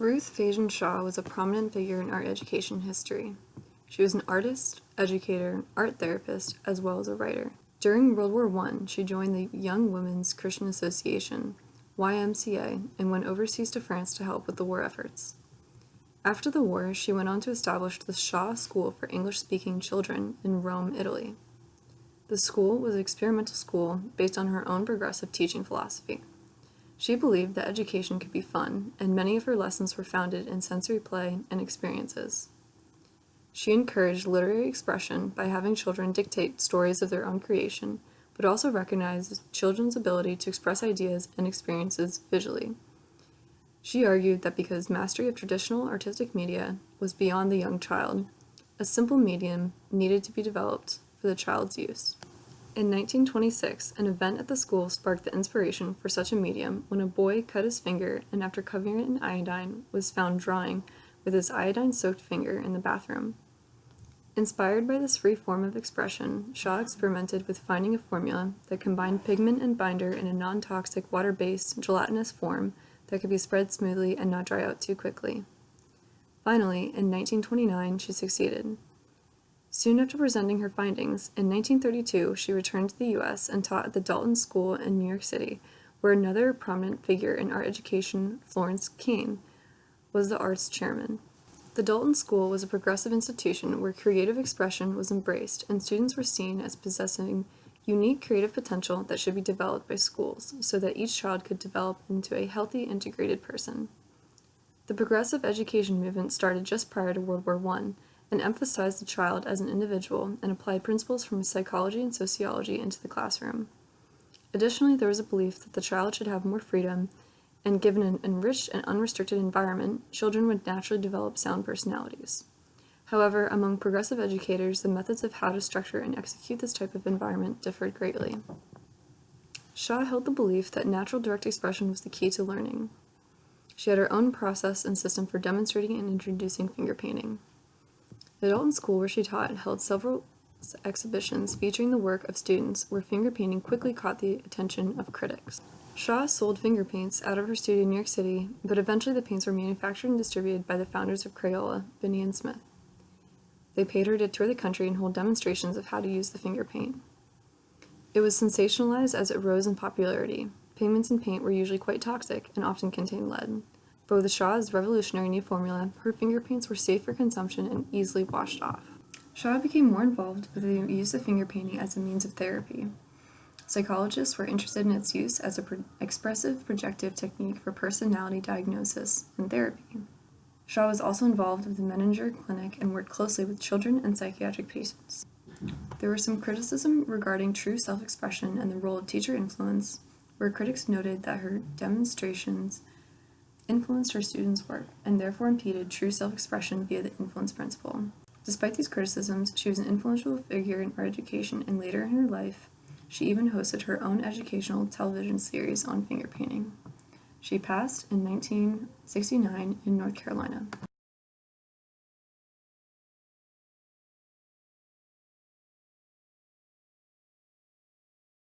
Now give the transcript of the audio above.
Ruth Faison Shaw was a prominent figure in art education history. She was an artist, educator, art therapist, as well as a writer. During World War I, she joined the Young Women's Christian Association, YMCA, and went overseas to France to help with the war efforts. After the war, she went on to establish the Shaw School for English-speaking children in Rome, Italy. The school was an experimental school based on her own progressive teaching philosophy. She believed that education could be fun, and many of her lessons were founded in sensory play and experiences. She encouraged literary expression by having children dictate stories of their own creation, but also recognized children's ability to express ideas and experiences visually. She argued that because mastery of traditional artistic media was beyond the young child, a simple medium needed to be developed for the child's use. In 1926, an event at the school sparked the inspiration for such a medium when a boy cut his finger and, after covering it in iodine, was found drawing with his iodine-soaked finger in the bathroom. Inspired by this free form of expression, Shaw experimented with finding a formula that combined pigment and binder in a non-toxic, water-based, gelatinous form that could be spread smoothly and not dry out too quickly. Finally, in 1929, she succeeded. Soon after presenting her findings, in 1932, she returned to the U.S. and taught at the Dalton School in New York City, where another prominent figure in art education, Florence Kane, was the arts chairman. The Dalton School was a progressive institution where creative expression was embraced and students were seen as possessing unique creative potential that should be developed by schools so that each child could develop into a healthy, integrated person. The progressive education movement started just prior to World War I, and emphasized the child as an individual and applied principles from psychology and sociology into the classroom. Additionally, there was a belief that the child should have more freedom, and given an enriched and unrestricted environment, children would naturally develop sound personalities. However, among progressive educators, the methods of how to structure and execute this type of environment differed greatly. Shaw held the belief that natural direct expression was the key to learning. She had her own process and system for demonstrating and introducing finger painting. The Dalton School, where she taught, held several exhibitions featuring the work of students where finger painting quickly caught the attention of critics. Shaw sold finger paints out of her studio in New York City, but eventually the paints were manufactured and distributed by the founders of Crayola, Binney and Smith. They paid her to tour the country and hold demonstrations of how to use the finger paint. It was sensationalized as it rose in popularity. Pigments in paint were usually quite toxic and often contained lead. But with Shaw's revolutionary new formula, her finger paints were safe for consumption and easily washed off. Shaw became more involved with the use of finger painting as a means of therapy. Psychologists were interested in its use as an expressive projective technique for personality diagnosis and therapy. Shaw was also involved with the Menninger Clinic and worked closely with children and psychiatric patients. There was some criticism regarding true self-expression and the role of teacher influence, where critics noted that her demonstrations influenced her students' work, and therefore impeded true self-expression via the influence principle. Despite these criticisms, she was an influential figure in art education, and later in her life, she even hosted her own educational television series on finger painting. She passed in 1969 in North Carolina.